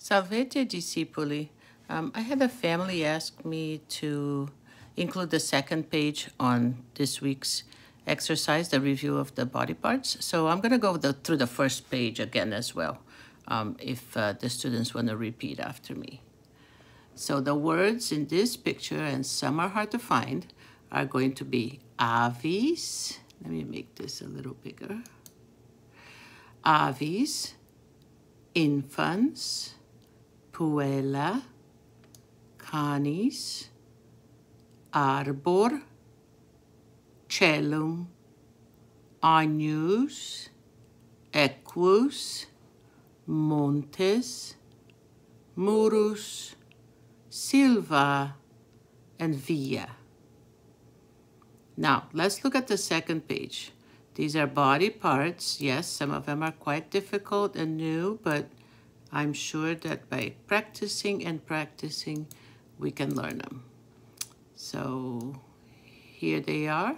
Salvete discipuli. I had a family ask me to include the second page on this week's exercise, the review of the body parts. So I'm going to go through the first page again as well, if the students want to repeat after me. So the words in this picture, and some are hard to find, are going to be avis. Let me make this a little bigger. Avis, infants, puella, canis, arbor, cellum, agnus, equus, montes, murus, silva, and via. Now, let's look at the second page. These are body parts. Yes, some of them are quite difficult and new, but I'm sure that by practicing and practicing, we can learn them. So here they are.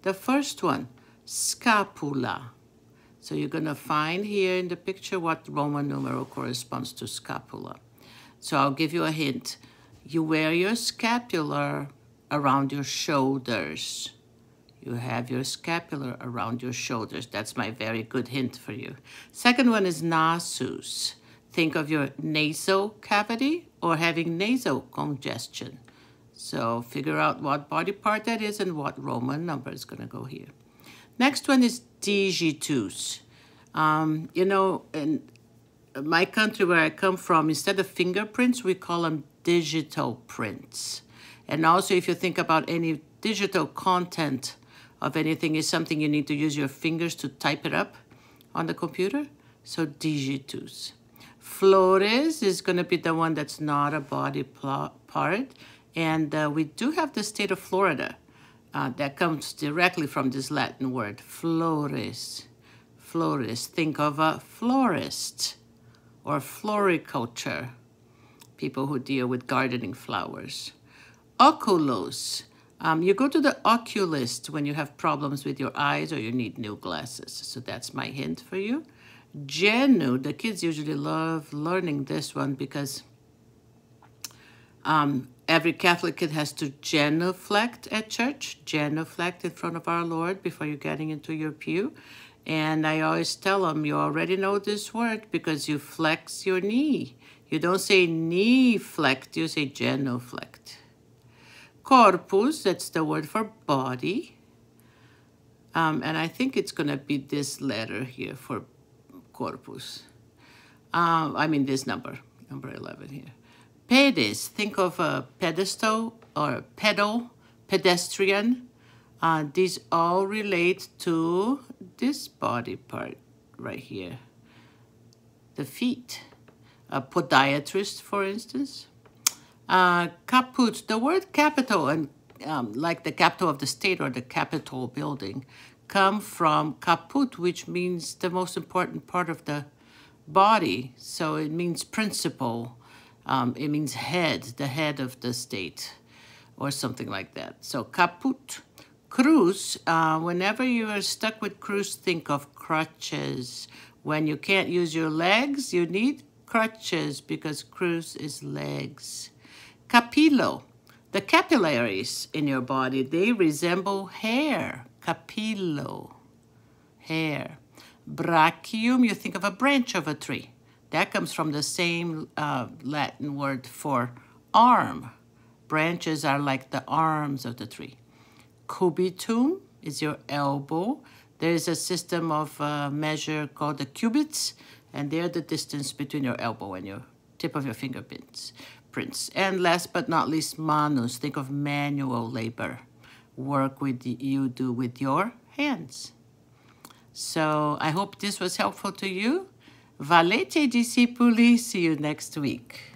The first one, scapula. So you're going to find here in the picture what Roman numeral corresponds to scapula. So I'll give you a hint. You wear your scapular around your shoulders. You have your scapular around your shoulders. That's my very good hint for you. Second one is nasus. Think of your nasal cavity or having nasal congestion. So figure out what body part that is and what Roman number is going to go here. Next one is digitus. You know, in my country where I come from, instead of fingerprints, we call them digital prints. And also if you think about any digital content of anything is something you need to use your fingers to type it up on the computer. So digitus. Flores is going to be the one that's not a body part. And we do have the state of Florida that comes directly from this Latin word, flores. Flores. Think of a florist or floriculture, people who deal with gardening flowers. Oculos. You go to the oculist when you have problems with your eyes or you need new glasses. So that's my hint for you. Genu, the kids usually love learning this one because every Catholic kid has to genuflect at church, genuflect in front of our Lord before you're getting into your pew. And I always tell them, you already know this word because you flex your knee. You don't say knee flect, you say genuflect. Corpus, that's the word for body. And I think it's going to be this letter here for corpus. I mean this number 11 here. Pedes, think of a pedestal or pedal, pedestrian. These all relate to this body part right here. The feet. A podiatrist, for instance. Caput, the word capital, and like the capital of the state or the Capitol building, come from caput, which means the most important part of the body. So it means principal. It means head, the head of the state, or something like that. So caput. Cruz, whenever you are stuck with cruz, think of crutches. When you can't use your legs, you need crutches because cruz is legs. Capillo, the capillaries in your body, they resemble hair. Capillo, hair. Brachium, you think of a branch of a tree. That comes from the same Latin word for arm. Branches are like the arms of the tree. Cubitum is your elbow. There is a system of measure called the cubits, and they're the distance between your elbow and your tip of your fingerprints. And last but not least, manus. Think of manual labor. Work you do with your hands. So I hope this was helpful to you. Valete discipuli. See you next week.